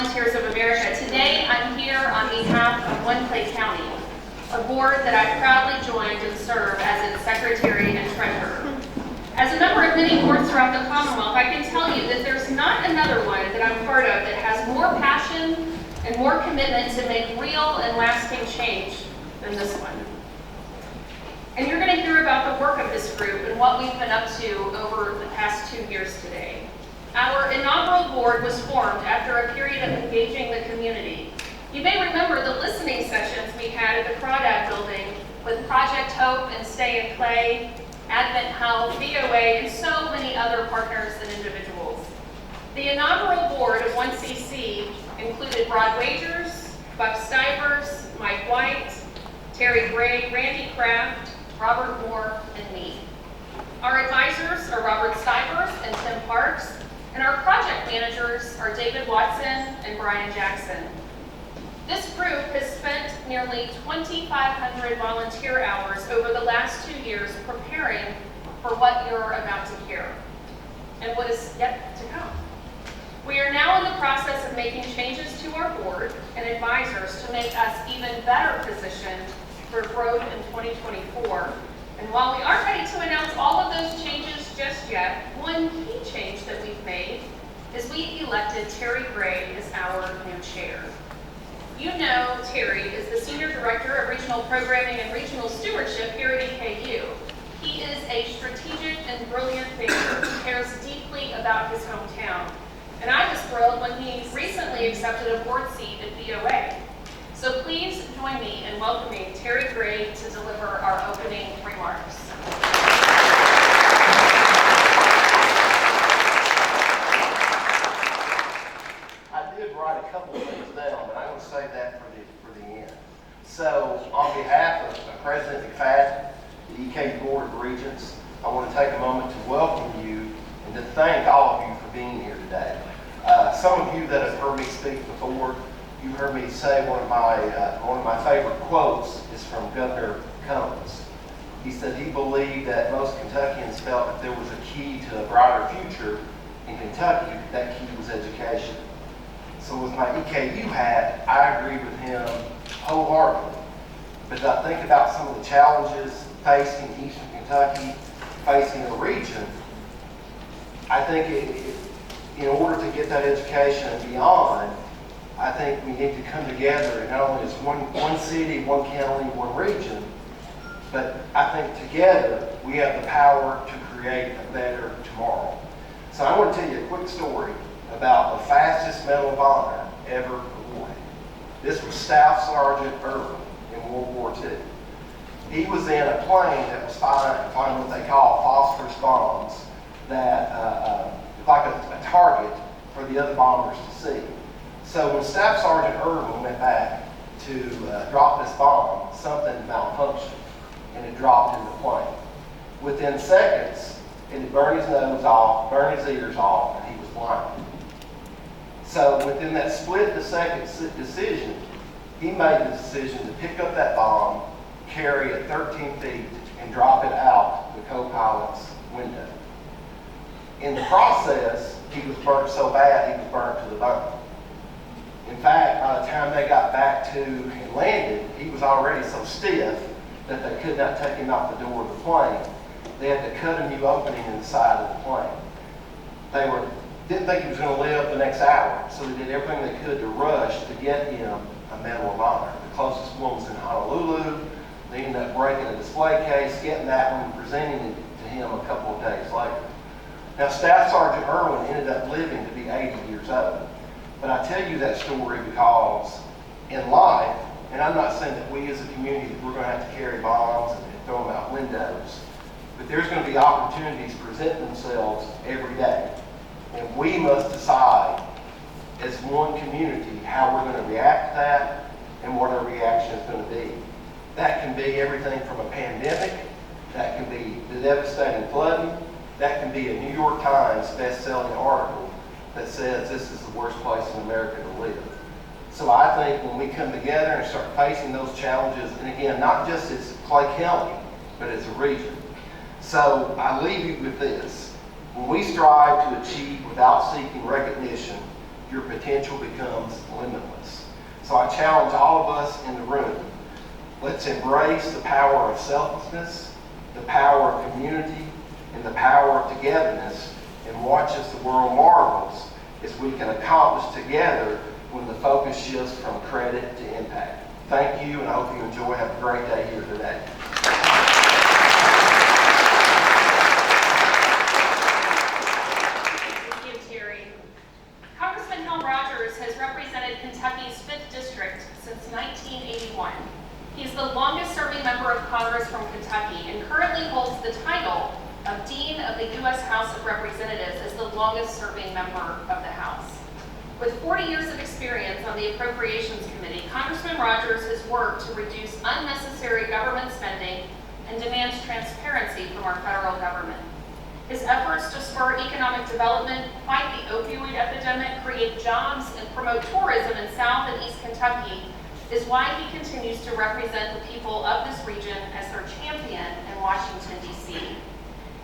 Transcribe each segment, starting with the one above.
Volunteers of America. Today I'm here on behalf of One Clay County, a board that I proudly joined and serve as its secretary and treasurer. As a member of many boards throughout the Commonwealth, I can tell you that there's not another one that I'm part of that has more passion and more commitment to make real and lasting change than this one. And you're going to hear about the work of this group and what we've been up to over the past 2 years today. Our inaugural board was formed after a period of engaging the community. You may remember the listening sessions we had at the Crawdad building with Project Hope and Stay and Play, Advent Health, VOA, and so many other partners and individuals. The inaugural board of 1CC included Rod Rogers, Buck Stivers, Mike White, Terry Gray, Randy Kraft, Robert Moore, and me. Our advisors are Robert Stivers and Tim Parks, and our project managers are David Watson and Brian Jackson. This group has spent nearly 2,500 volunteer hours over the last 2 years preparing for what you're about to hear and what is yet to come. We are now in the process of making changes to our board and advisors to make us even better positioned for growth in 2024. And while we aren't ready to announce all of those changes just yet, one key change that we've made is we elected Terry Gray as our new chair. You know Terry is the Senior Director of Regional Programming and Regional Stewardship here at EKU. He is a strategic and brilliant thinker who cares deeply about his hometown. And I was thrilled when he recently accepted a board seat at VOA. So please join me in welcoming Terry Gray to deliver our opening remarks. I did write a couple of things down, but I'm going to save that for the end. So on behalf of President McFadden, the EKU Board of Regents, I want to take a moment to welcome you and to thank all of you for being here today. Some of you that have heard me speak before, you heard me say one of my favorite quotes is from Governor Cummins. He said he believed that most Kentuckians felt that there was a key to a brighter future in Kentucky. That key was education. So with my EKU hat, I agree with him wholeheartedly. But as I think about some of the challenges facing Eastern Kentucky, facing the region, I think in order to get that education and beyond, I think we need to come together, and not only as one city, one county, one region, but I think together we have the power to create a better tomorrow. So I want to tell you a quick story about the fastest Medal of Honor ever awarded. This was Staff Sergeant Irwin in World War II. He was in a plane that was firing what they call phosphorus bombs, that like a target for the other bombers to see. So when Staff Sergeant Irwin went back to drop this bomb, something malfunctioned and it dropped in the plane. Within seconds, it had burned his nose off, burned his ears off, and he was blind. So within that split-second decision, he made the decision to pick up that bomb, carry it 13 feet, and drop it out the co-pilot's window. In the process, he was burnt so bad, he was burnt to the bone. In fact, by the time they got back to and landed, he was already so stiff that they could not take him out the door of the plane. They had to cut a new opening in the side of the plane. They didn't think he was going to live the next hour, so they did everything they could to rush to get him a Medal of Honor. The closest one was in Honolulu. They ended up breaking a display case, getting that one, and presenting it to him a couple of days later. Now, Staff Sergeant Irwin ended up living to be 80 years old. But I tell you that story because in life, and I'm not saying that we as a community, we're going to have to carry bombs and throw them out windows, but there's going to be opportunities present themselves every day. And we must decide as one community how we're going to react to that and what our reaction is going to be. That can be everything from a pandemic, that can be the devastating flooding, that can be a New York Times best-selling article that says this is the worst place in America to live. So I think when we come together and start facing those challenges, and again, not just as Clay County, but as a region. So I leave you with this. When we strive to achieve without seeking recognition, your potential becomes limitless. So I challenge all of us in the room, let's embrace the power of selflessness, the power of community, and the power of togetherness, and watch as the world marvels as we can accomplish together when the focus shifts from credit to impact. Thank you, and I hope you enjoy. Have a great day here today. Thank you, Terry. Congressman Hal Rogers has represented Kentucky's 5th District since 1981. He is the longest-serving member of Congress from Kentucky and currently holds the title of Dean of the U.S. House of Representatives as the longest-serving member of the House. With 40 years of experience on the Appropriations Committee, Congressman Rogers has worked to reduce unnecessary government spending and demands transparency from our federal government. His efforts to spur economic development, fight the opioid epidemic, create jobs, and promote tourism in South and East Kentucky is why he continues to represent the people of this region as their champion in Washington, D.C.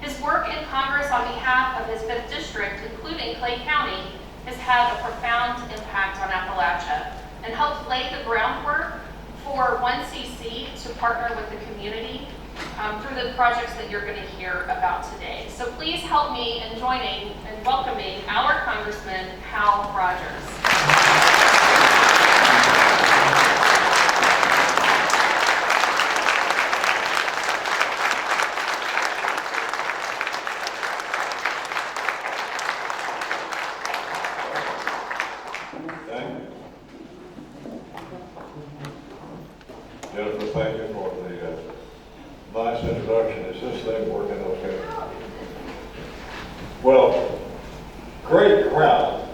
His work in Congress on behalf of his 5th District, including Clay County, has had a profound impact on Appalachia and helped lay the groundwork for 1CC to partner with the community through the projects that you're going to hear about today. So please help me in joining and welcoming our Congressman, Hal Rogers. Jennifer, thank you for the nice introduction. Is this thing working okay? Well, great crowd,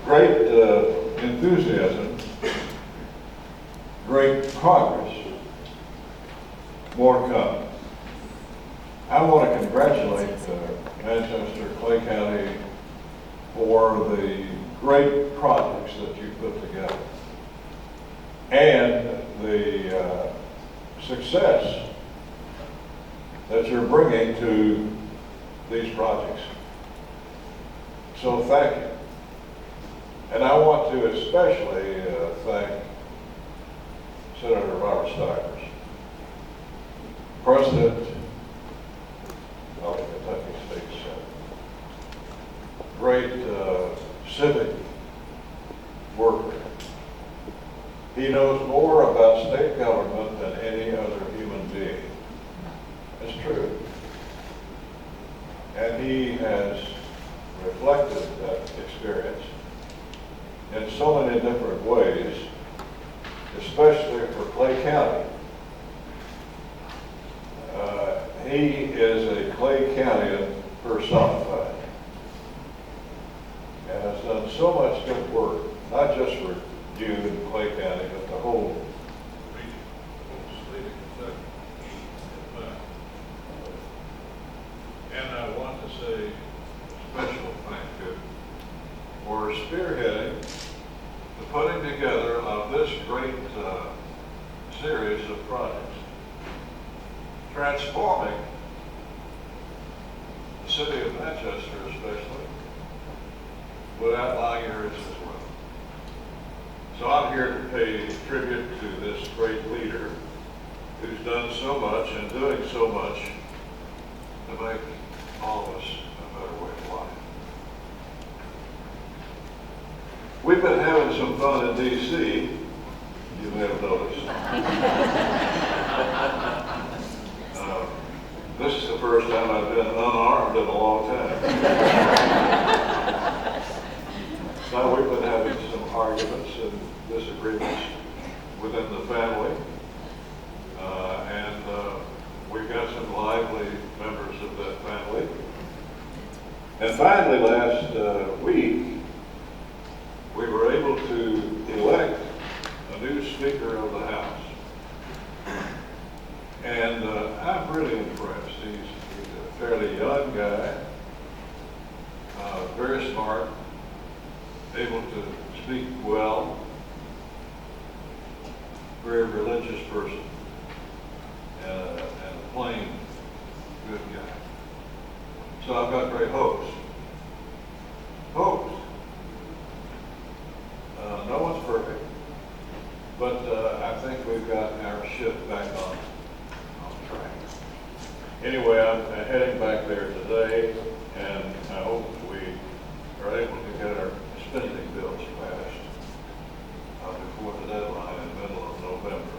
great enthusiasm, great progress, more to come. I want to congratulate Manchester, Clay County for the great projects that you put together and the success that you're bringing to these projects. So thank you. And I want to especially thank Senator Robert Stivers, President of the Kentucky State Senate. Great civic worker. He knows more about state government than any other human being. It's true. And he has reflected that experience in so many different ways, especially for Clay County. He is a Clay Countian personified and has done so much good work, not just for you in Clay County, but the whole region, the state of Kentucky. And I want to say a special thank you for spearheading the putting together of this great series of projects, transforming the city of Manchester especially, but outlying areas as well. So I'm here to pay tribute to this great leader who's done so much and doing so much to make all of us a better way of life. We've been having some fun in D.C., you may have noticed. This is the first time I've been unarmed in a long time. Now we've been having some arguments and disagreements within the family, and we've got some lively members of that family. And finally, last week, we were able to elect a new Speaker of the House. And I'm really impressed. He's a fairly young guy, very smart, able to speak well, very religious person, and a plain good guy. So I've got great hopes. Hopes but I think we've got our ship back on track. Anyway, I'm heading back there today, and I hope we are able to get our spending bills passed before the deadline in the middle of November.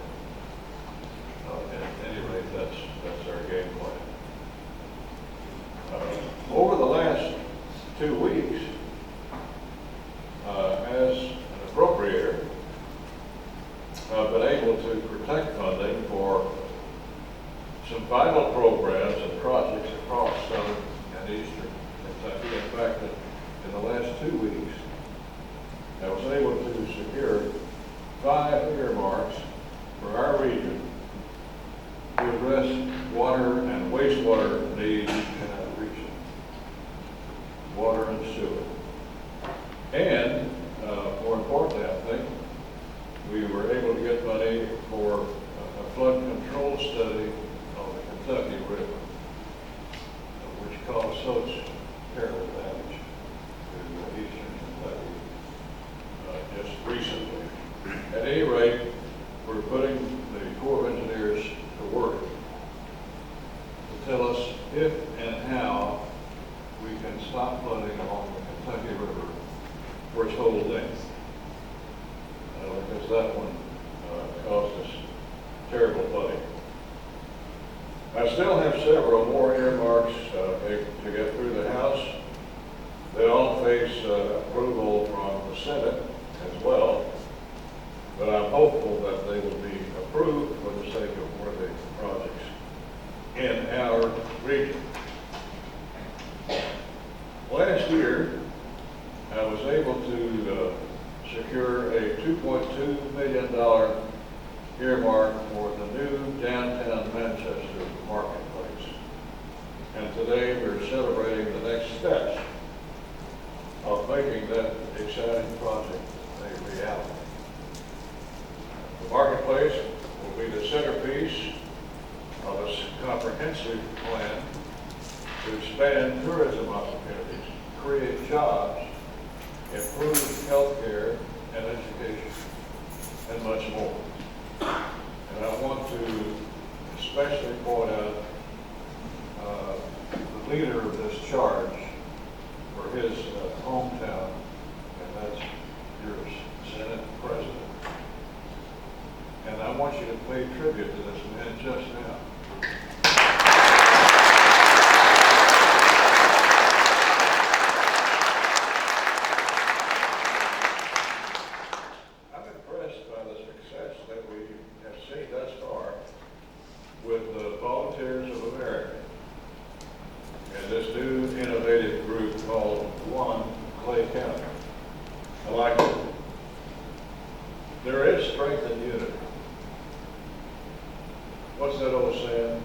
At any rate, that's our game plan. Over the last 2 weeks, as an appropriator, I've been able to protect funding for some vital programs and projects across southern and eastern Kentucky. In fact, in the last 2 weeks, I was able to secure 5 earmarks for our region to address water and wastewater needs in our region, water and sewer. And more importantly, I think, we were able to get money for a flood control study on the Kentucky River, which caused such terrible damage to eastern Kentucky just recently. At any rate, we're putting the Corps of Engineers to work to tell us if and how we can stop flooding along the Kentucky River for its whole length. Because that one caused us terrible flooding. I still have several more earmarks to get through the House. They all face approval from the Senate as well, but I'm hopeful that they will be approved for the sake of worthy projects in our region. Last year, I was able to secure a $2.2 million earmark for the new downtown Manchester marketplace. And today we're celebrating the next steps of making that exciting project a reality. The marketplace will be the centerpiece of a comprehensive plan to expand tourism opportunities, create jobs, improve health care and education, and much more. And I want to especially point out the leader of this charge for his hometown, and that's your Senate President. And I want you to pay tribute to this man just now. With the Volunteers of America and this new innovative group called One Clay County. I like it. There is strength in unity. What's that old saying?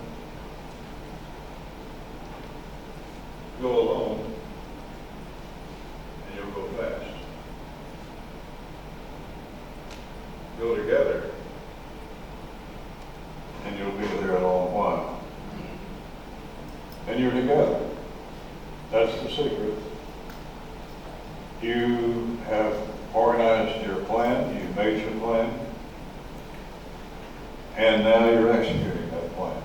Go alone and you'll go fast. Go together and you'll be there a long while. And you're together. That's the secret. You have organized your plan, you made your plan, and now you're executing that plan.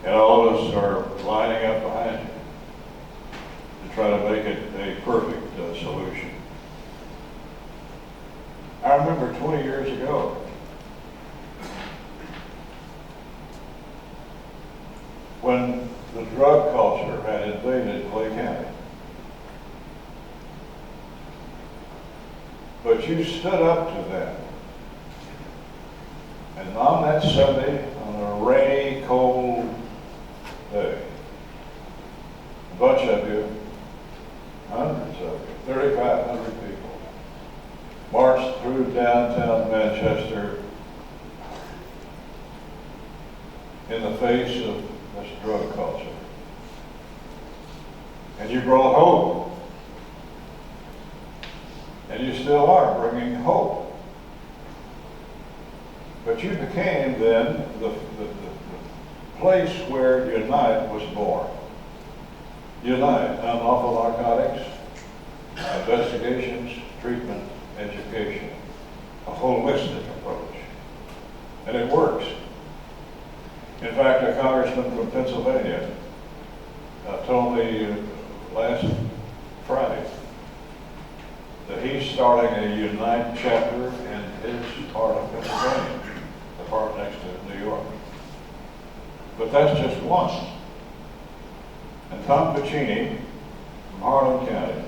And all of us are lining up behind you to try to make it a perfect solution. I remember 20 years ago, when the drug culture had invaded Clay County. But you stood up to that. And on that Sunday, on a rainy, cold day, a bunch of you, hundreds of you, 3,500 people, marched through downtown Manchester in the face of this drug culture. And you brought hope. And you still are bringing hope. But you became then the place where Unite was born. Unite, unlawful narcotics, investigations, treatment, education. a holistic approach. And it works. In fact, a congressman from Pennsylvania told me last Friday that he's starting a Unite chapter in his part of Pennsylvania, the part next to New York. But that's just one. And Tom Piccini from Harlan County,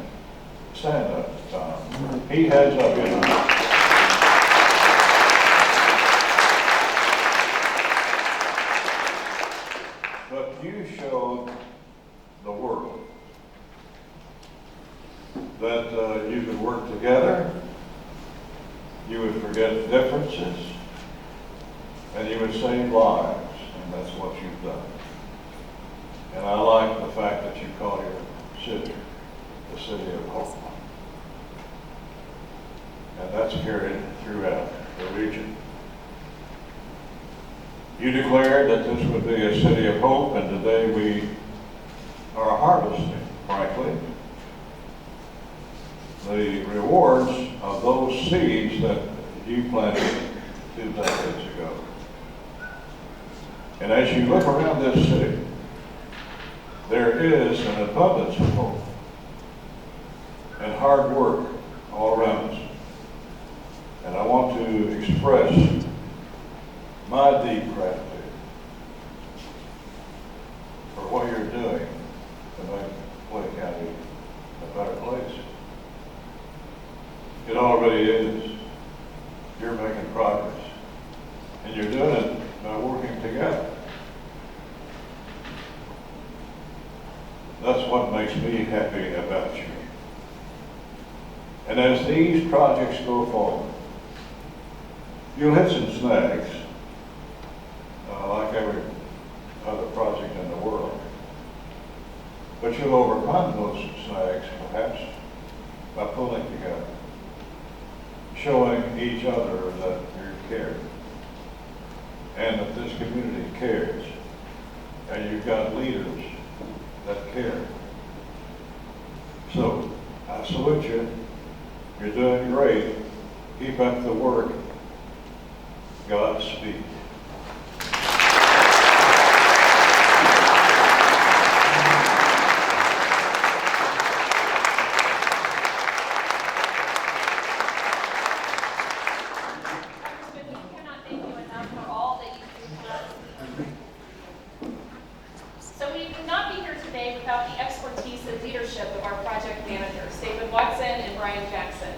stand up, Tom. He heads up Unite. But you showed the world that you could work together, you would forget differences, and you would save lives, and that's what you've done. And I like the fact that you call your city the city of hope. And that's carried throughout the region. You declared that this would be a city of hope, and today we are harvesting, frankly, the rewards of those seeds that you planted 2 decades ago. And as you look around this city, there is an abundance of hope and hard work all around us. And I want to express my deep gratitude for what you're doing to make Clay County a better place. It already is. You're making progress. And you're doing it by working together. That's what makes me happy about you. And as these projects go forward, you'll hit some snags, like every other project in the world. But you'll overcome those snags, perhaps, by pulling together, showing each other that you care, and that this community cares, and you've got leaders that care. So, I salute you. You're doing great. Keep up the work. Godspeed. So we could not be here today without the expertise and leadership of our project managers, David Watson and Brian Jackson.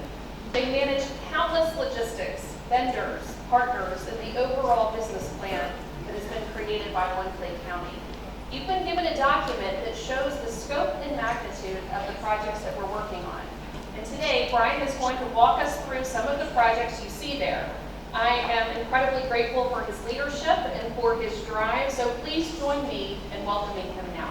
They manage countless logistics, vendors, partners, and the overall business plan that has been created by One Clay County. You've been given a document that shows the scope and magnitude of the projects that we're working on. And today, Brian is going to walk us through some of the projects you see there. I am incredibly grateful for his leadership and for his drive, so please join me in welcoming him now.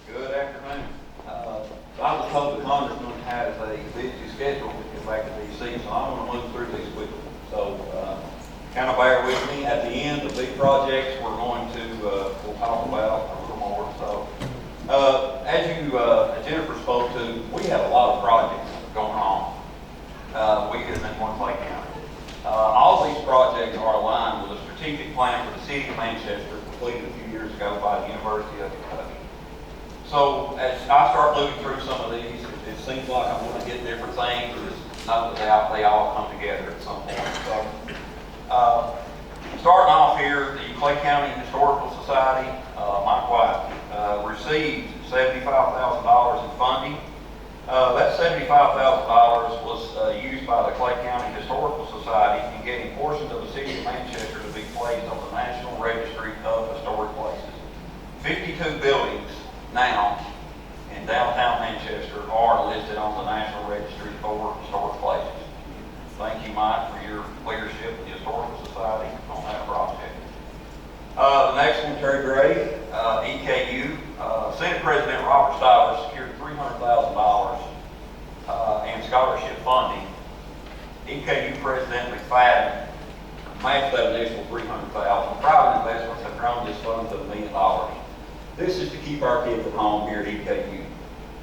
Good afternoon. I was told the Congressman has a busy schedule to get back to DC, so I'm going to move through these quickly. So kind of bear with me. At the end, the big projects we're going to we'll talk about a little more. So as Jennifer spoke to, we have a lot of projects going on. We here in One Clay County. All these projects are aligned with a strategic plan for the city of Manchester completed a few years ago by the University of Kentucky. So as I start moving through some of these, it seems like I'm going to get different things. There's no doubt they all come together at some point. So starting off here, the Clay County Historical Society, Mike White, received $75,000 in funding. That $75,000 was used by the Clay County Historical Society in getting portions of the city of Manchester to be placed on the National Registry of Historic Places. 52 buildings now in downtown Manchester are listed on the National Registry for Historic Places. Thank you, Mike, for your leadership of the Historical Society on that project. The next one, Terry Gray, EKU. Senate President Robert Stivers secured $300,000 in scholarship funding. EKU President McFadden matched that initial $300,000. Private investments have grown this fund to $1 million. This is to keep our kids at home here at EKU.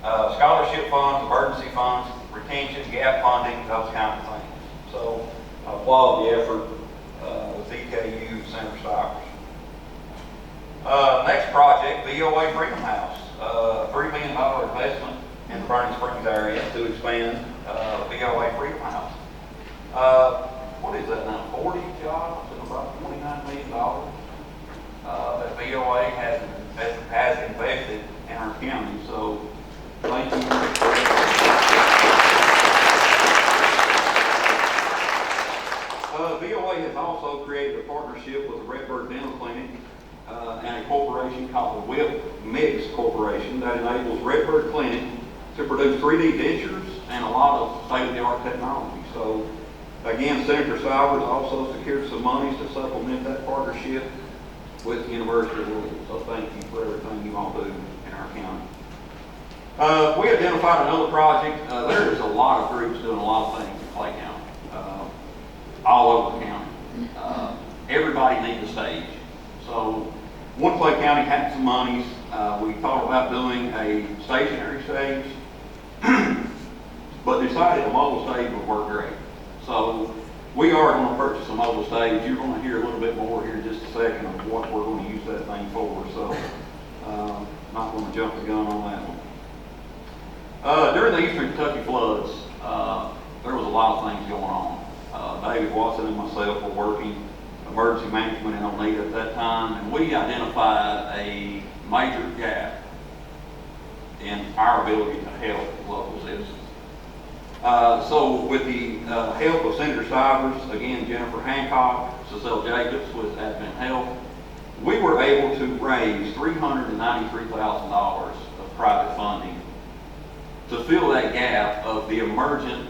Scholarship funds, emergency funds, retention, gap funding, those kind of things. So I applaud the effort with EKU Senator Stivers. Next project, VOA Freedom House, $3 million investment in the Burning Springs area to expand VOA Freedom House. What is that now, 40 jobs and about $29 million that VOA has invested in our county. So thank you. VOA has also created a partnership with the Redbird Dental Clinic and a corporation called the Whip Mix Corporation that enables Redbird Clinic to produce 3D dentures and a lot of state-of-the-art technology. So again, Senator Stivers also secured some monies to supplement that partnership with the University of Louisville. So thank you for everything you all do in our county. We identified another project. There is a lot of groups doing a lot of things in Clay County, all over the county. Everybody needs a stage. So one Clay County had some monies. We thought about doing a stationary stage, but decided a mobile stage would work great. So we are going to purchase a mobile stage. You're going to hear a little bit more here in just a second of what we're going to use that thing for. So not going to jump the gun on that one. During the Eastern Kentucky floods, there was a lot of things going on. David Watson and myself were working emergency management in Oneida at that time, and we identified a major gap in our ability to help local citizens. So with the help of Senator Stivers, again, Jennifer Hancock, Cecile Jacobs with admin help, we were able to raise $393,000 of private funding to fill that gap of the emergent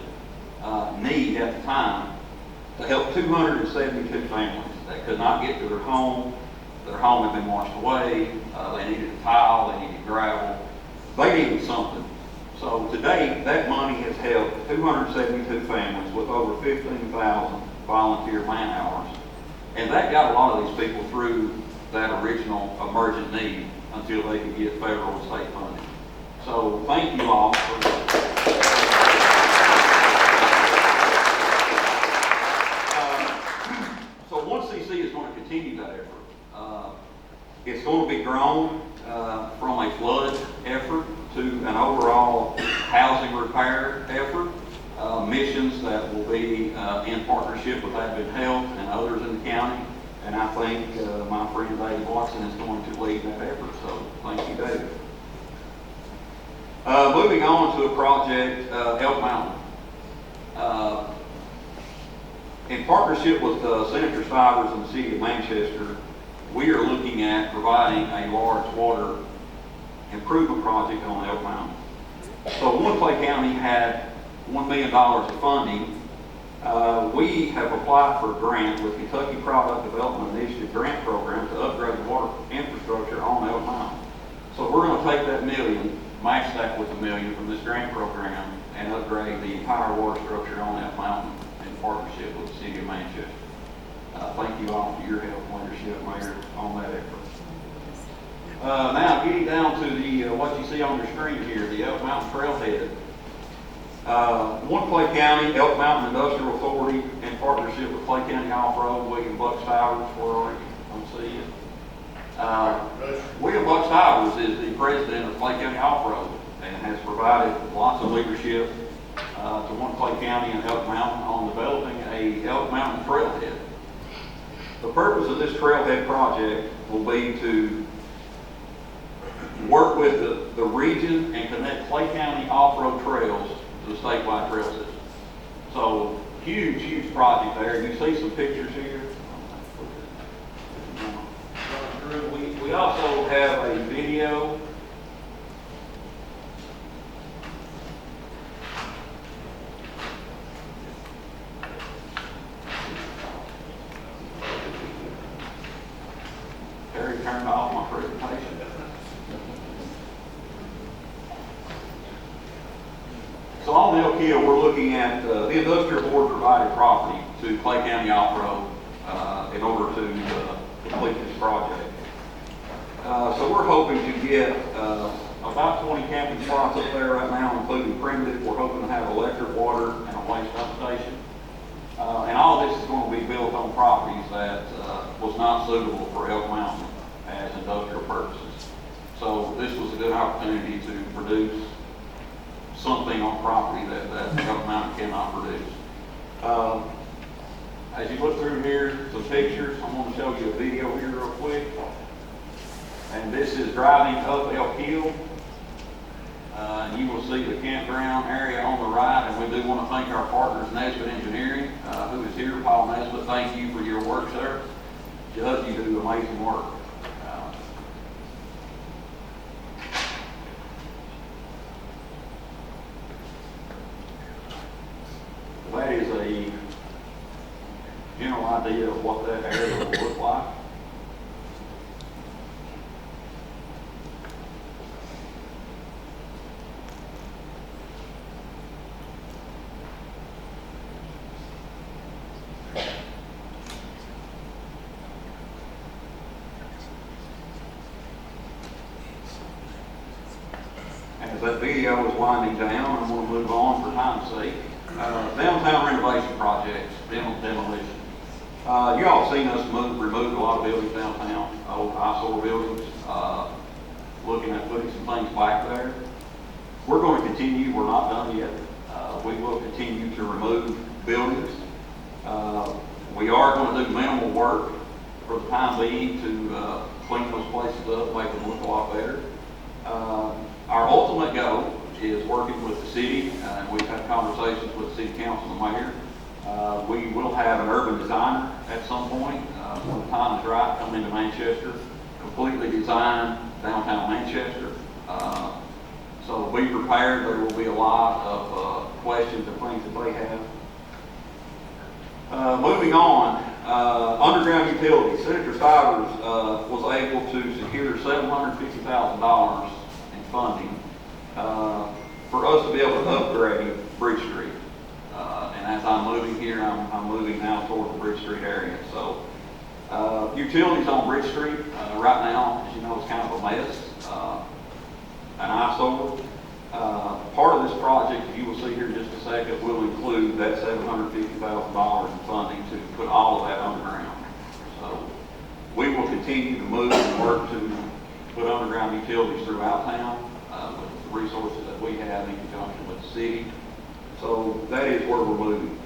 need at the time to help 272 families that could not get to their home. Their home had been washed away. They needed a tile. They needed gravel. They needed something. So today, that money has helped 272 families with over 15,000 volunteer man hours. And that got a lot of these people through that original emergent need until they could get federal and state funding. So thank you all for So 1CC is going to continue that effort. It's going to be grown from a flood effort to an overall housing repair effort, missions that will be in partnership with Advent Health and others in the county. And I think my friend David Watson is going to lead that effort. So thank you, David. Moving on to a project, Elk Mountain. In partnership with Senator Stivers and the City of Manchester, we are looking at providing a large water improvement project on Elk Mountain. So one Clay County had $1 million of funding. We have applied for a grant with Kentucky Product Development Initiative grant program to upgrade the water infrastructure on Elk Mountain. So we're going to take that million, match that with $1 million from this grant program, and upgrade the entire water structure on Elk Mountain in partnership with the City of Manchester. Thank you all for your help and leadership, Mayor, on that effort. Now, getting down to the what you see on your screen here, the Elk Mountain Trailhead. One Clay County, Elk Mountain Industrial Authority, in partnership with Clay County Off-Road, William Buck Stivers, where are you? I'm seeing. William Buck Stivers is the president of Clay County Off-Road and has provided lots of leadership to One Clay County and Elk Mountain on developing a Elk Mountain Trailhead. The purpose of this trailhead project will be to work with the region and connect Clay County off-road trails to the statewide trail system. So huge, huge project there. You see some pictures here. We also have a video. Terry turned off my presentation. So on Elk Hill, we're looking at the industrial board provided property to Clay County Off-Road in order to complete this project. So we're hoping to get about 20 camping spots up there right now, including primitive. We're hoping to have electric, water, and a waste dump station. And all this is going to be built on properties that was not suitable for Elk Mountain as industrial purposes. So this was a good opportunity to produce something on property that Elk Mountain cannot produce. As you look through here, some pictures, I'm going to show you a video here real quick. And this is driving up Elk Hill. And you will see the campground area on the right, and we do want to thank our partners, Nesbitt Engineering, who is here. Paul Nesbitt, thank you for your work, sir. Judge, you do amazing work. That is a general idea of what that area will look like. As that video is winding down, I'm going to move on for time's sake. Downtown renovation projects, demolition. You all have seen us remove a lot of buildings downtown, old eyesore buildings, looking at putting some things back there. We're going to continue, we're not done yet. We will continue to remove buildings. We are going to do minimal work for the time being to clean those places up, make them look a lot better. Our ultimate goal is working with the city, and we've had conversations with the city council and mayor. We will have an urban designer at some point, when the time is right, come into Manchester, completely design downtown Manchester. So be prepared, there will be a lot of questions and things that they have. Moving on, underground utilities. Senator Stivers was able to secure $750,000 in funding for us to be able to upgrade Bridge Street. And as I'm moving here, I'm moving now toward the Bridge Street area. So utilities on Bridge Street right now, as you know, is kind of a mess, an eyesore. Part of this project, you will see here in just a second, will include that $750,000 in funding to put all of that underground. So we will continue to move and work to put underground utilities throughout town with the resources that we have in conjunction with the city. So that is where we're moving.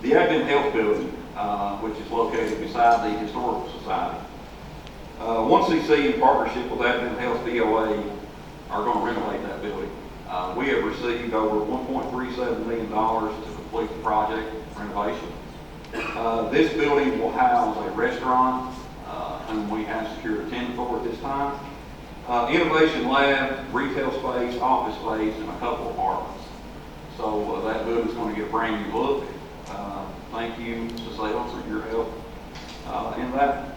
The Advent Health Building, which is located beside the Historical Society. 1CC in partnership with Advent Health DOA are going to renovate that building. We have received over $1.37 million to complete the project renovation. This building will house a restaurant, and we have secured a tenant for it this time. Innovation lab, retail space, office space, and a couple of apartments. So that building's going to get a brand new look. Thank you to sales for your help in that.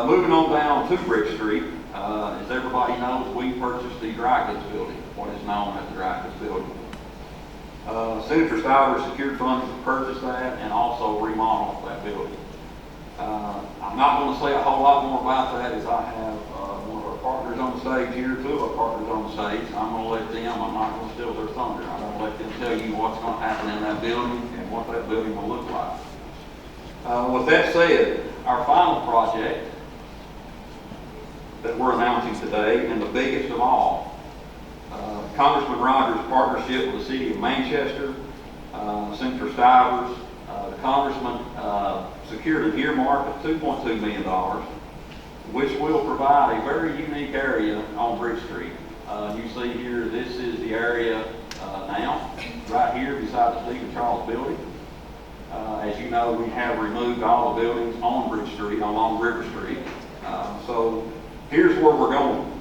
Moving on down to Bridge Street, as everybody knows, we purchased the dry goods building, what is known as the dry goods building. Senator Stivers secured funds to purchase that and also remodel that building. I'm not going to say a whole lot more about that, as I have one of our partners on the stage here, two of our partners on the stage. I'm going to let them, I'm not going to steal their thunder. I'm going to let them tell you what's going to happen in that building and what that building will look like. With that said, our final project that we're announcing today, and the biggest of all, Congressman Rogers' partnership with the city of Manchester, Senator Stivers, the congressman secured an earmark of $2.2 million, which will provide a very unique area on Bridge Street. You see here, this is the area now, right here beside the Stephen Charles building. As you know, we have removed all the buildings on Bridge Street, along River Street. So here's where we're going.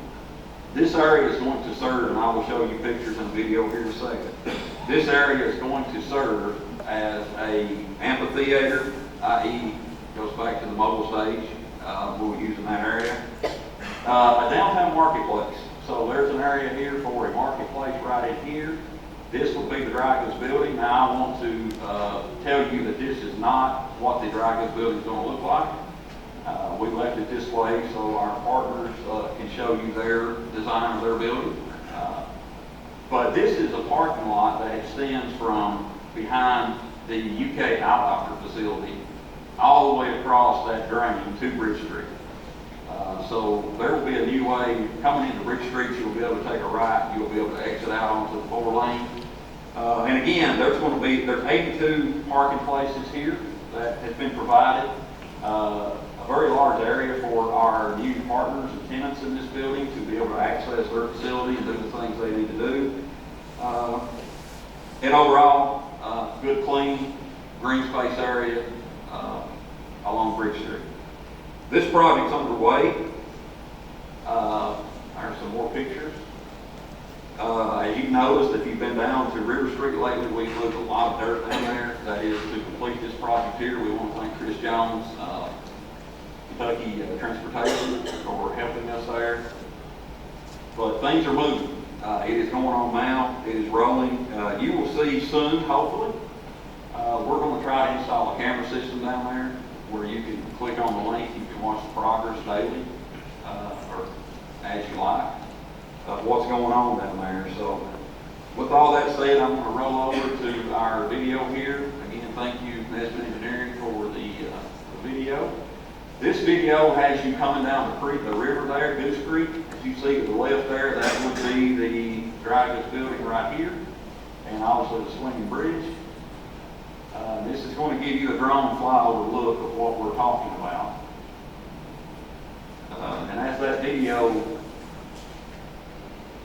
This area is going to serve, and I will show you pictures and video here in a second. This area is going to serve as a amphitheater, i.e. goes back to the mobile stage, we'll use in that area. A downtown marketplace. So there's an area here for a marketplace right in here. This will be the dry goods building. Now I want to tell you that this is not what the dry goods building is going to look like. We left it this way so our partners can show you their design of their building. But this is a parking lot that extends from behind the UK eye doctor facility all the way across that drain to Bridge Street. So there will be a new way coming into Bridge Street. You'll be able to take a right. You'll be able to exit out onto the 4-lane. And again, there's 82 parking places here that has been provided. A very large area for our new partners and tenants in this building to be able to access their facility and do the things they need to do. And overall, good, clean, green space area along Bridge Street. This project's underway. There's some more pictures. As you've noticed, if you've been down to River Street lately, we've moved a lot of dirt down there. That is to complete this project here. We want to thank Chris Jones, Kentucky Transportation, for helping us there. But things are moving. It is going on now. It is rolling. You will see soon, hopefully. We're going to try to install a camera system down there where you can click on the link. You can watch the progress daily, or as you like, of what's going on down there. So with all that said, I'm going to roll over to our video here. Again, thank you, Nesbitt Engineering, for the video. This video has you coming down the creek, the river there, Goose Creek. As you see to the left there, that would be the dry goods building right here, and obviously the swinging bridge. This is going to give you a drone flyover look of what we're talking about. And as that video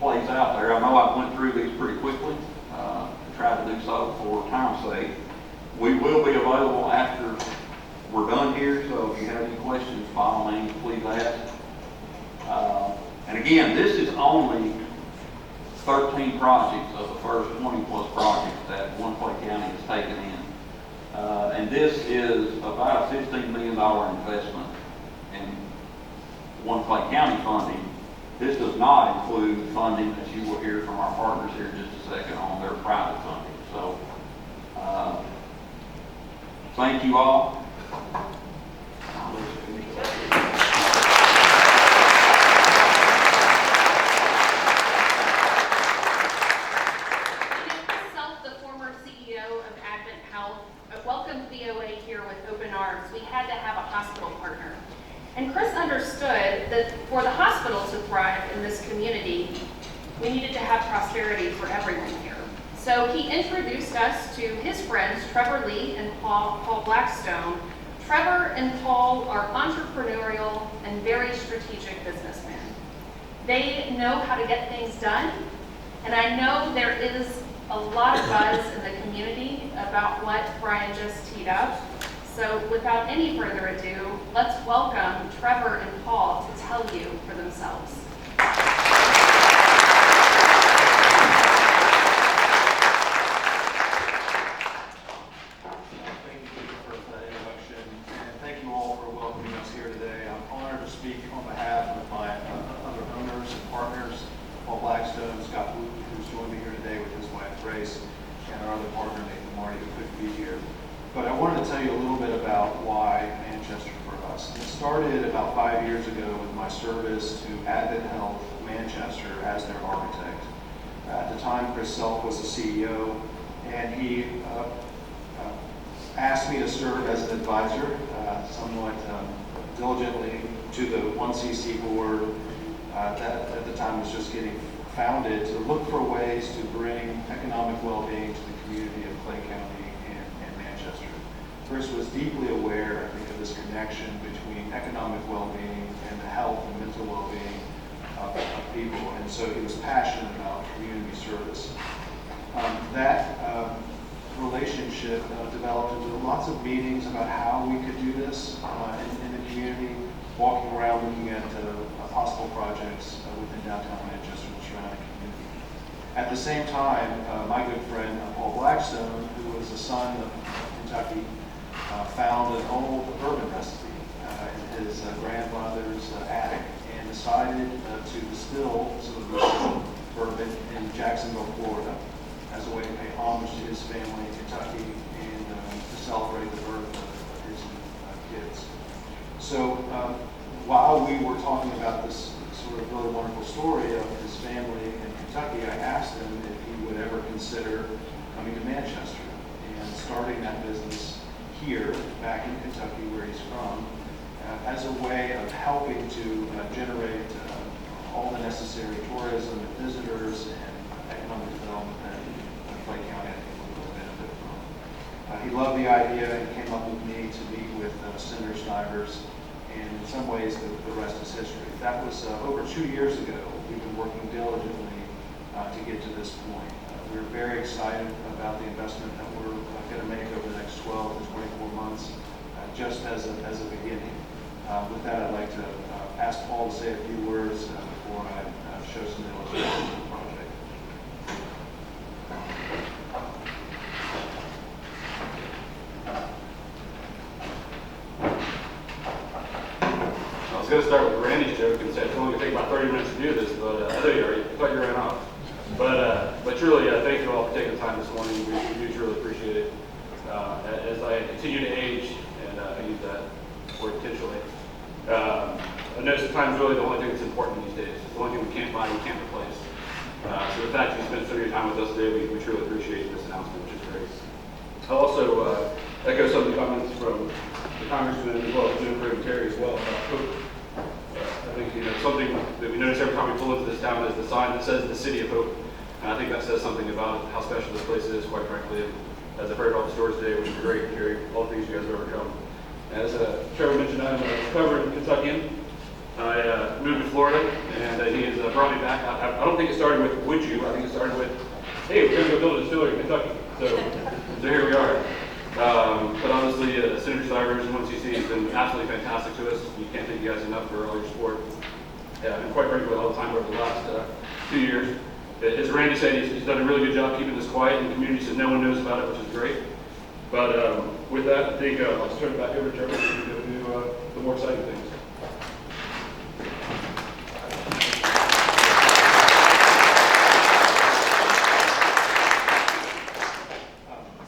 plays out there, I know I went through these pretty quickly, tried to do so for time's sake. We will be available after we're done here, so if you have any questions, by all means, please ask. And again, this is only 13 projects of the first 20 plus projects that One Clay County has taken in. And this is about a $15 million investment in One Clay County funding. This does not include funding that you will hear from our partners here in just a second on their private funding. So, thank you all. Myself, the former CEO of Advent Health, welcomed VOA here with open arms. We had to have a hospital partner. And Chris understood that for the hospital to thrive in this community, we needed to have prosperity for everyone here. So he introduced us to his friends, Trevor Lee and Paul Blackstone. Trevor and Paul are entrepreneurial and very strategic businessmen. They know how to get things done, and I know there is a lot of buzz in the community about what Brian just teed up. So without any further ado, let's welcome Trevor and Paul to tell you for themselves. Thank you for that introduction, and thank you all for welcoming us here today. I'm honored to speak on behalf of my other owners and partners, Paul Blackstone, Scott Wooten, who's joined me here today with his wife Grace, and our other partner Nathan Marty, who couldn't be here. But I wanted to tell you a little bit about why Manchester for us. It started about 5 years ago with my service to Advent Health Manchester as their architect. At the time, Chris Self was the CEO, and he asked me to serve as an advisor, somewhat diligently, to the 1CC board that at the time was just getting founded, to look for ways to bring economic well-being to the community of Clay County and Manchester. Chris was deeply aware, I think, of this connection between economic well-being and the health and mental well-being of people, and so he was passionate about community service. That relationship developed into lots of meetings about how we could do this in the community, walking around looking at possible projects within downtown Manchester and the surrounding community. At the same time, my good friend Paul Blackstone, who was the son of Kentucky, found an old bourbon recipe in his grandfather's attic and decided to distill some of this bourbon in Jacksonville, Florida, as a way to pay homage to his family in Kentucky and to celebrate the birth of his kids. So while we were talking about this sort of really wonderful story of his family in Kentucky, I asked him if he would ever consider coming to Manchester and starting that business here, back in Kentucky, where he's from, as a way of helping to generate all the necessary tourism and visitors and economic development that Clay County, I think, will benefit from. He loved the idea and came up with me to meet with Senator Stivers, and in some ways the rest is history. That was over 2 years ago. We've been working diligently to get to this point. We're very excited about the investment that we're going to make over the next 12 to 24 months, just as a beginning. With that, I'd like to ask Paul to say a few words before I show some illustrations of the project. I was going to start with Randy's joke and say it's only going to take about 30 minutes to do this, but I thought you ran off. But truly, thank you all for taking the time this morning. We do truly appreciate it. As I continue to age, and I use that word intentionally, I notice the time is really the only thing that's important these days. It's the only thing we can't buy, we can't replace. So the fact that you spent some of your time with us today, we truly appreciate this announcement, which is great. I'll also echo some of the comments from the Congressman as well as Jennifer and Terry as well about hope. I think something that we notice every time we pull into this town is the sign that says the City of Hope. And I think that says something about how special this place is, quite frankly. And as I've heard all the stories today, which is great, Terry, all the things you guys have overcome. As Trevor mentioned, I'm a recovering Kentuckian. I moved to Florida, and he has brought me back. I don't think it started with, would you? I think it started with, hey, we're going to go build a distillery in Kentucky. So here we are. But honestly, Senator Stivers and 1CC has been absolutely fantastic to us. You can't thank you guys enough for all your support. And quite frankly, all the time over the last 2 years. As Randy said, he's done a really good job keeping this quiet in the community so no one knows about it, which is great. But with that, I think I'll just turn it back over to Trevor to go do the more exciting things.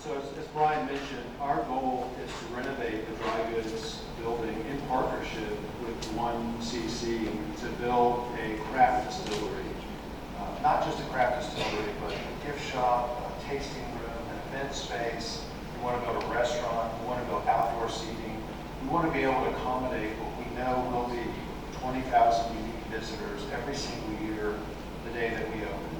So as Brian mentioned, our goal is to renovate the dry goods building in partnership with 1CC to build a craft distillery. Not just a craft distillery, but a gift shop, a tasting room, an event space. We want to build a restaurant. We want to build outdoor seating. We want to be able to accommodate what we know will be 20,000 unique visitors every single year the day that we open.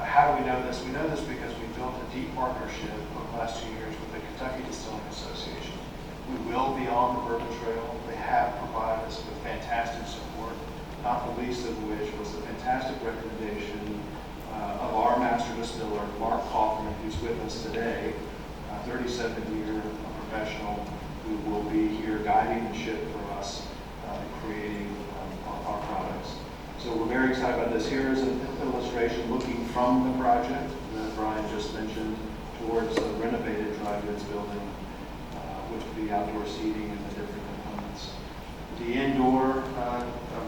How do we know this? We know this because we built a deep partnership over the last 2 years with the Kentucky Distilling Association. We will be on the Bourbon Trail. They have provided us with fantastic support, not the least of which was the fantastic recommendation of our master distiller, Mark Kaufman, who's with us today, a 37-year professional who will be here guiding the ship for us in creating our products. So we're very excited about this. Here is an illustration looking from the project that Brian just mentioned towards the renovated dry goods building, with the outdoor seating and the different components. The indoor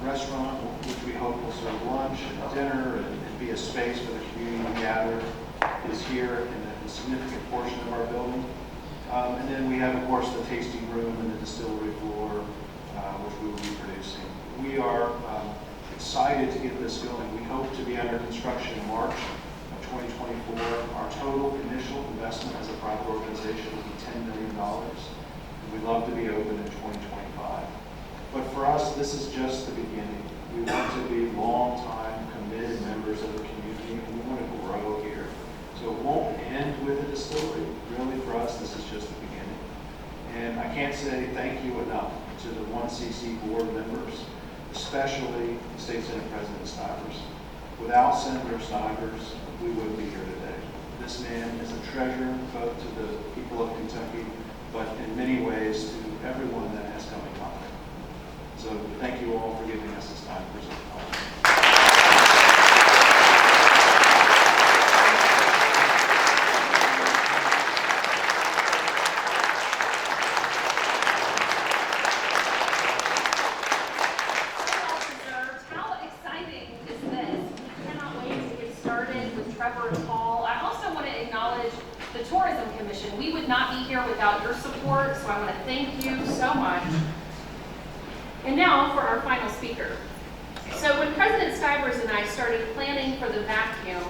restaurant, which we hope will serve lunch and dinner and be a space for the community to gather, is here in a significant portion of our building. And then we have, of course, the tasting room and the distillery floor, which we will be producing. We are excited to get this going. We hope to be under construction in March of 2024. Our total initial investment as a private organization will be $10 million. And we'd love to be open in 2025. But for us, this is just the beginning. We want to be long-time committed members of the community, and we want to grow here. So it won't end with a distillery. Really, for us, this is just the beginning. And I can't say thank you enough to the 1CC board members, especially State Senate President Stivers. Without Senator Stivers, we wouldn't be here today. This man is a treasure, both to the people of Kentucky, but in many ways to everyone that has come in contact. So thank you all for giving us this time to present the policy. How exciting is this? I cannot wait to get started with Trevor and Paul. I also want to acknowledge the Tourism Commission. We would not be here without your support, so I want to thank you so much. And now for our final speaker. So when President Stivers and I started planning for the vacuum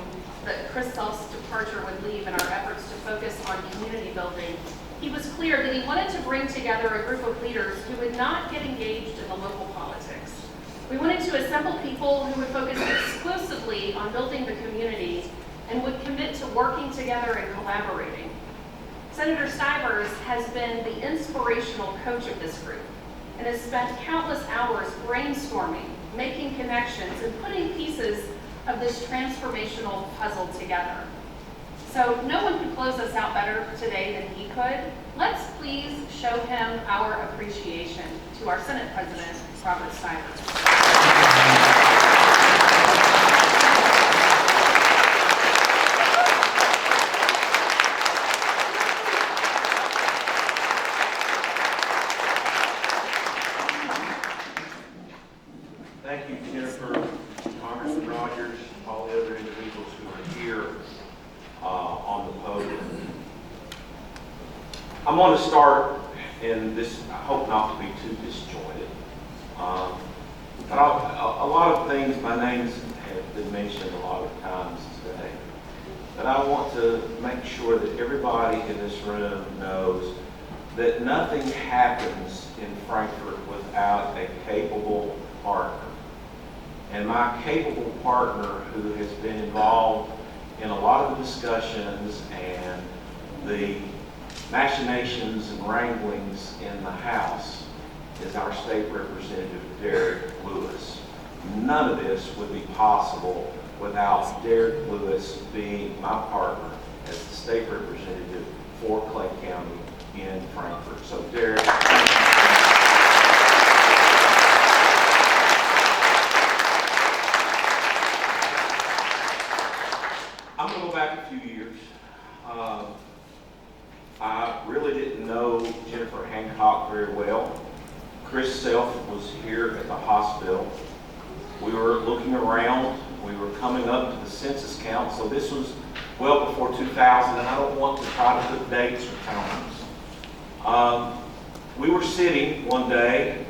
that Chris Self's departure would leave in our efforts to focus on community building, he was clear that he wanted to bring together a group of leaders who would not get engaged in the local politics. We wanted to assemble people who would focus exclusively on building the community and would commit to working together and collaborating. Senator Stivers has been the inspirational coach of this group and has spent countless hours brainstorming, making connections, and putting pieces of this transformational puzzle together. So no one could close us out better today than he could. Let's please show him our appreciation to our Senate President, Robert Stivers. Thank you, Jennifer, Congressman Rogers, all the other individuals who are here on the podium. I'm going to start, and this, I hope not to be too disjointed. But a lot of things, my names have been mentioned a lot of times today. But I want to make sure that everybody in this room knows that nothing happens in Frankfurt without a capable partner. And my capable partner, who has been involved in a lot of the discussions and the machinations and wranglings in the House, is our State Representative, Derek Lewis. None of this would be possible without Derek Lewis being my partner as the State Representative for Clay County in Frankfurt. So Derek, thank you. I'm going to go back a few years. I really didn't know Jennifer Hancock very well. Chris Self was here at the hospital. We were looking around. We were coming up to the census count, so this was well before 2000, and I don't want to try to put dates or times. We were sitting one day,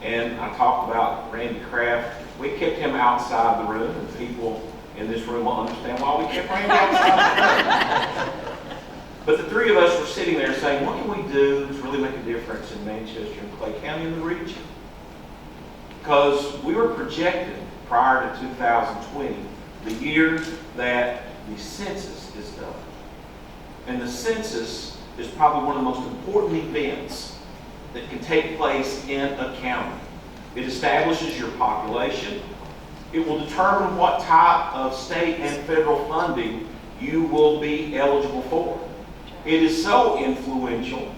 and I talked about Randy Kraft. We kept him outside the room, and people in this room will understand why we kept Randy outside the room. But the three of us were sitting there saying, what can we do to really make a difference in Manchester and Clay County and the region? Because we were projected prior to 2020, the year that the census is done. And the census is probably one of the most important events that can take place in a county. It establishes your population. It will determine what type of state and federal funding you will be eligible for. It is so influential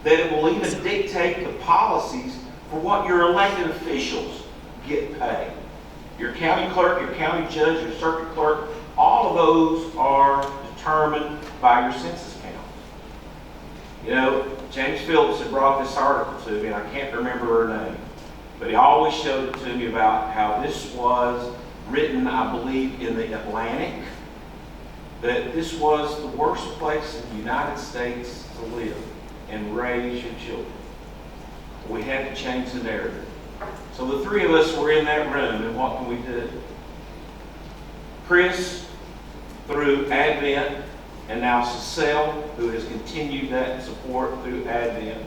that it will even dictate the policies for what your elected officials get paid. Your county clerk, your county judge, your circuit clerk, all of those are determined by your census count. You know, James Phillips had brought this article to me, and I can't remember her name, but he always showed it to me about how this was written, I believe, in the Atlantic, that this was the worst place in the United States to live and raise your children. We had to change the narrative. So the three of us were in that room, and what can we do? Chris, through Advent, and now Cecile, who has continued that support through Advent,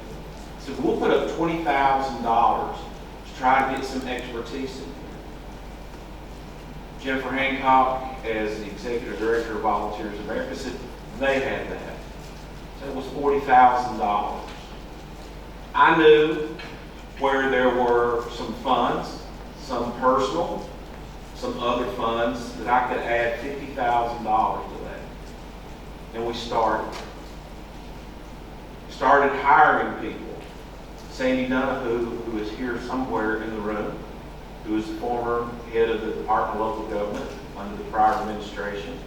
said, we'll put up $20,000 to try to get some expertise in here. Jennifer Hancock, as the Executive Director of Volunteers America, said they had that. So it was $40,000. I knew where there were some funds, some personal, some other funds, that I could add $50,000 to that. And we started hiring people. Sandy Donahue, who is here somewhere in the room, who is the former head of the Department of Local Government under the prior administration.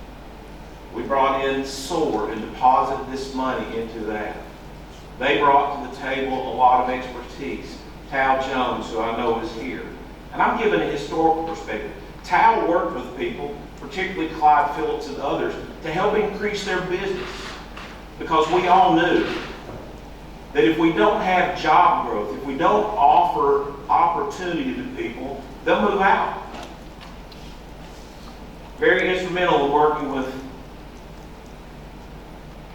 We brought in SOAR and deposited this money into that. They brought to the table a lot of expertise. Tal Jones, who I know is here. And I'm giving a historical perspective. Tal worked with people, particularly Clyde Phillips and others, to help increase their business. Because we all knew that if we don't have job growth, if we don't offer opportunity to people, they'll move out. Very instrumental in working with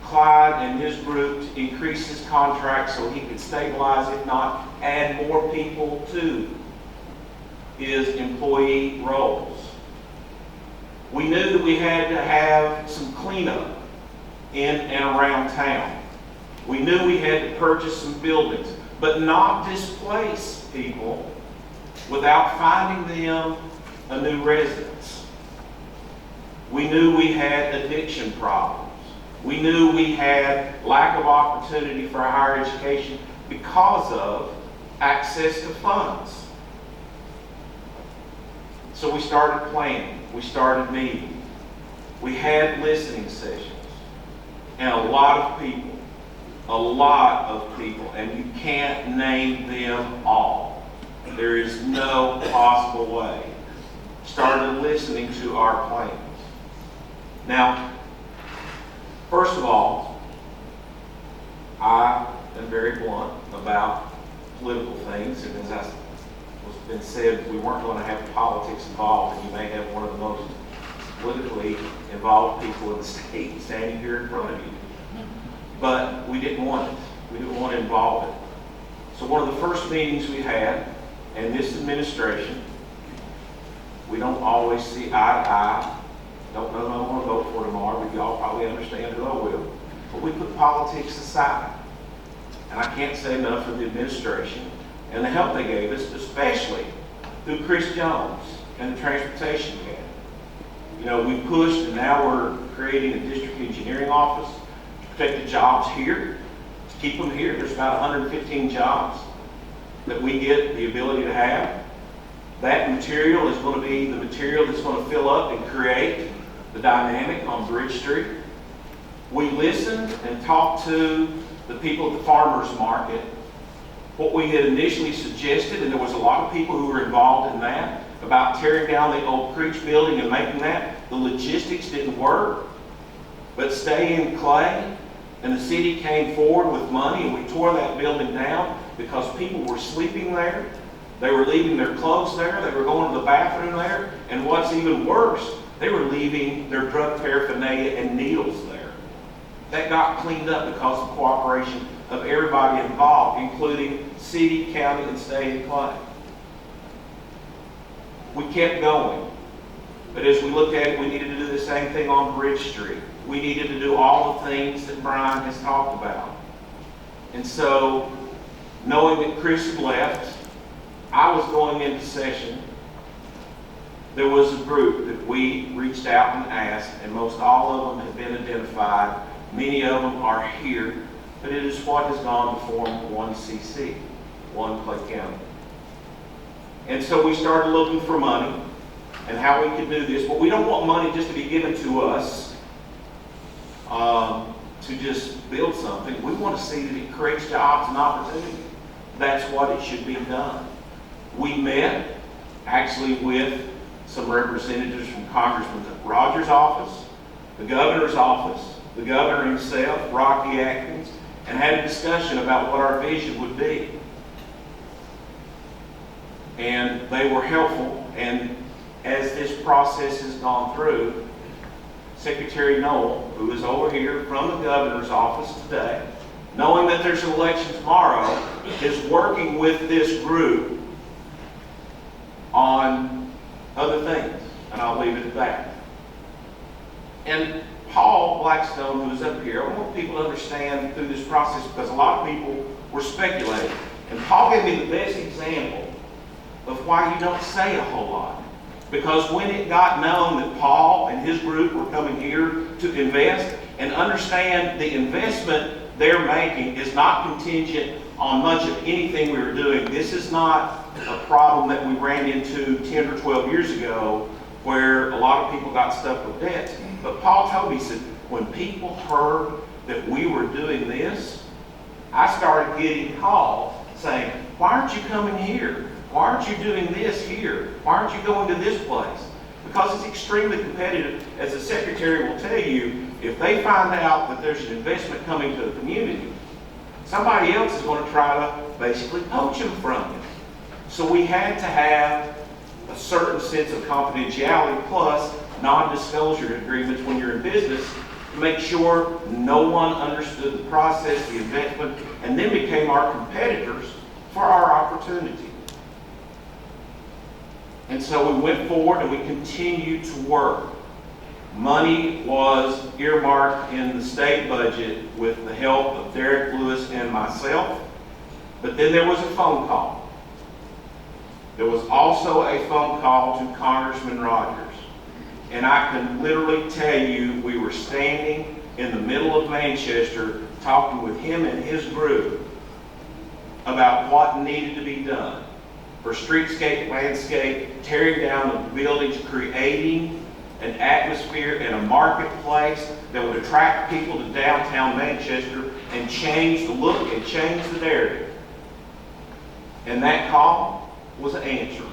Clyde and his group to increase his contract so he could stabilize, if not add more people to his employee roles. We knew that we had to have some cleanup in and around town. We knew we had to purchase some buildings, but not displace people without finding them a new residence. We knew we had addiction problems. We knew we had lack of opportunity for higher education because of access to funds. So we started planning. We started meeting. We had listening sessions. And a lot of people, and you can't name them all. There is no possible way. Started listening to our plans. Now, first of all, I am very blunt about political things, and as has been said, we weren't going to have politics involved, and you may have one of the most politically involved people in the state standing here in front of you. But we didn't want it. We didn't want to involve it. So one of the first meetings we had, and this administration, we don't always see eye to eye. Don't know who I want to vote for tomorrow, but y'all probably understand who I will. But we put politics aside. And I can't say enough for the administration and the help they gave us, especially through Chris Jones and the transportation cabinet. You know, we pushed, and now we're creating a district engineering office to protect the jobs here, to keep them here. There's about 115 jobs that we get the ability to have. That material is going to be the material that's going to fill up and create the dynamic on Bridge Street. We listened and talked to the people at the farmers market. What we had initially suggested, and there was a lot of people who were involved in that, about tearing down the old Creech building and making that, the logistics didn't work. But stay in clay, and the city came forward with money, and we tore that building down because people were sleeping there. They were leaving their clothes there. They were going to the bathroom there. And what's even worse, they were leaving their drug paraphernalia and needles there. That got cleaned up because of cooperation of everybody involved, including city, county, and state and clay. We kept going. But as we looked at it, we needed to do the same thing on Bridge Street. We needed to do all the things that Brian has talked about. And so, knowing that Chris had left, I was going into session. There was a group that we reached out and asked, and most all of them have been identified. Many of them are here, but it is what has gone to form one CC, one Clay County. And so we started looking for money and how we could do this, but we don't want money just to be given to us to just build something. We want to see that it creates jobs and opportunity. That's what it should be done. We met actually with some representatives from Congressman Rogers' office, the governor's office, the governor himself, Rocky Atkins, and had a discussion about what our vision would be. And they were helpful, and as this process has gone through, Secretary Noel, who is over here from the governor's office today, knowing that there's an election tomorrow, is working with this group on other things, and I'll leave it at that. And Paul Blackstone, who's up here, I want people to understand through this process, because a lot of people were speculating. And Paul gave me the best example of why you don't say a whole lot. Because when it got known that Paul and his group were coming here to invest, and understand the investment they're making is not contingent on much of anything we were doing. This is not a problem that we ran into 10 or 12 years ago where a lot of people got stuck with debts. But Paul told me, he said, when people heard that we were doing this, I started getting calls saying, why aren't you coming here? Why aren't you doing this here? Why aren't you going to this place? Because it's extremely competitive. As the secretary will tell you, if they find out that there's an investment coming to the community, somebody else is going to try to basically poach them from you. So we had to have a certain sense of confidentiality plus non-disclosure agreements when you're in business to make sure no one understood the process, the investment, and then became our competitors for our opportunity. And so we went forward and we continued to work. Money was earmarked in the state budget with the help of Derek Lewis and myself, but then there was a phone call. There was also a phone call to Congressman Rogers. And I can literally tell you, we were standing in the middle of Manchester talking with him and his group about what needed to be done for streetscape, landscape, tearing down the buildings, creating an atmosphere and a marketplace that would attract people to downtown Manchester and change the look and change the narrative. And that call was answered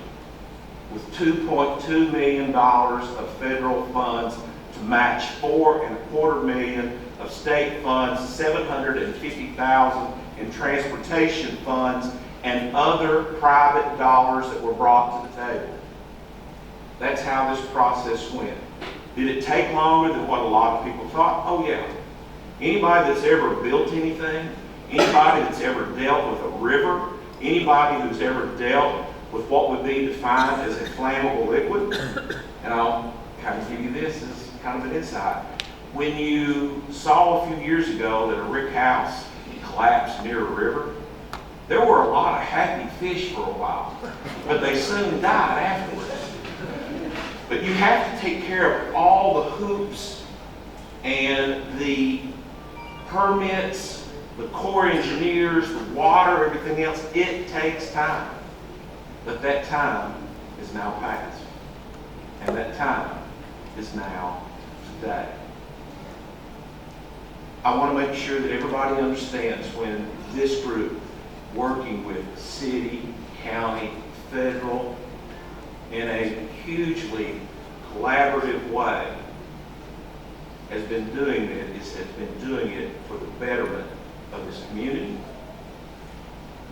with $2.2 million of federal funds to match $4.25 million of state funds, $750,000 in transportation funds, and other private dollars that were brought to the table. That's how this process went. Did it take longer than what a lot of people thought? Oh yeah. Anybody that's ever built anything, anybody that's ever dealt with a river, anybody who's ever dealt with what would be defined as a flammable liquid, and I'll kind of give you this as kind of an insight. When you saw a few years ago that a brick house collapsed near a river, there were a lot of happy fish for a while, but they soon died afterwards. But you have to take care of all the hoops and the permits, the Corps engineers, the water, everything else. It takes time. But that time is now past. And that time is now today. I want to make sure that everybody understands when this group, working with city, county, federal, in a hugely collaborative way, has been doing it for the betterment of this community.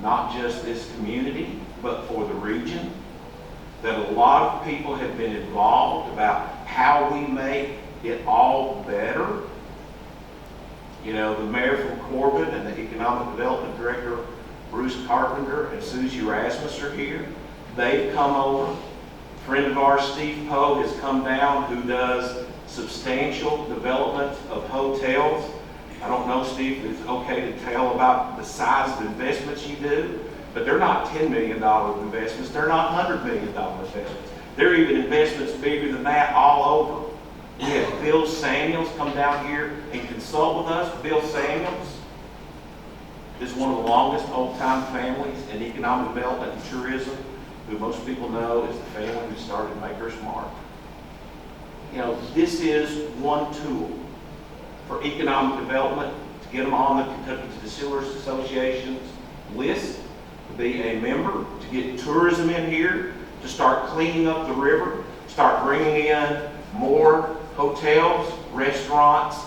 Not just this community, but for the region. That a lot of people have been involved about how we make it all better. You know, the mayor from Corbin and the economic development director, Bruce Carpenter and Susie Rasmus are here. They've come over. A friend of ours, Steve Poe, has come down, who does substantial development of hotels. I don't know, Steve, if it's okay to tell about the size of investments you do, but they're not $10 million investments. They're not $100 million investments. They're even investments bigger than that all over. We have Bill Samuels come down here and consult with us. Bill Samuels is one of the longest old-time families in economic development and tourism, who most people know is the family who started Maker's Mark. You know, this is one tool for economic development, to get them on the Kentucky Distillers Association's list, to be a member, to get tourism in here, to start cleaning up the river, start bringing in more hotels, restaurants,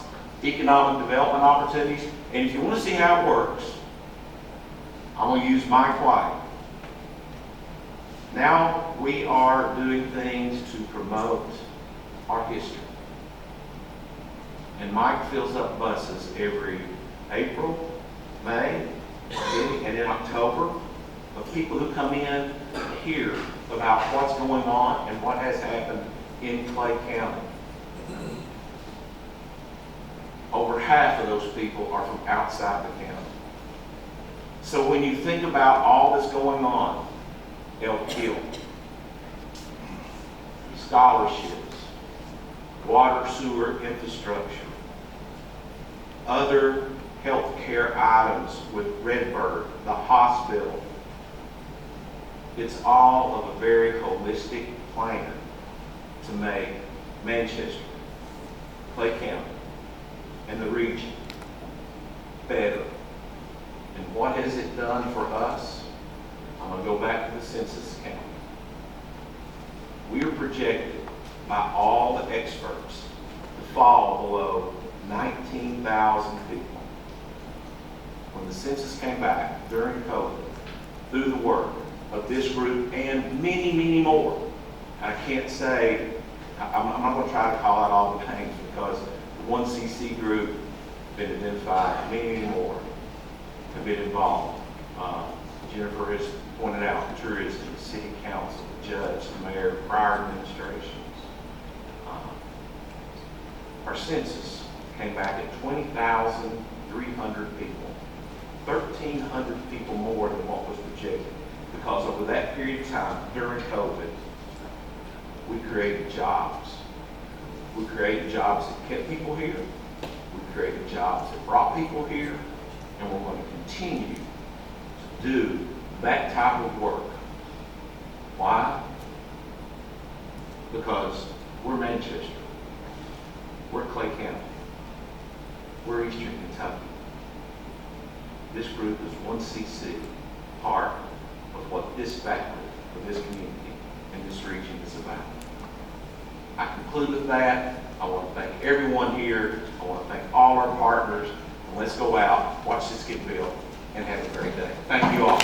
economic development opportunities. And if you want to see how it works, I'm going to use Mike White. Now we are doing things to promote our history. And Mike fills up buses every April, May, and in October of people who come in to hear about what's going on and what has happened in Clay County. Over half of those people are from outside the county. So when you think about all that's going on, Elk Hill, scholarships, water sewer infrastructure, other health care items with Redbird, the hospital, it's all of a very holistic plan to make Manchester, Clay County, and the region better. And what has it done for us? I'm going to go back to the census count. We are projected by all the experts to fall below 19,000 people. When when the census came back during COVID, through the work of this group and many, many more. And I can't say, I'm not going to try to call out all the names because the 1CC group has been identified, many, many more have been involved. Jennifer has pointed out the tourism, the city council, the judge, the mayor, prior administrations. Our census came back at 20,300 people, 1,300 people more than what was projected. Because over that period of time, during COVID, we created jobs. We created jobs that kept people here. We created jobs that brought people here. And we're going to continue to do that type of work. Why? Because we're Manchester. We're Clay County. We're Eastern Kentucky. This group is 1CC, part of what this family, of this community, and this region is about. I conclude with that. I want to thank everyone here. I want to thank all our partners. And let's go out, watch this get built, and have a great day. Thank you all.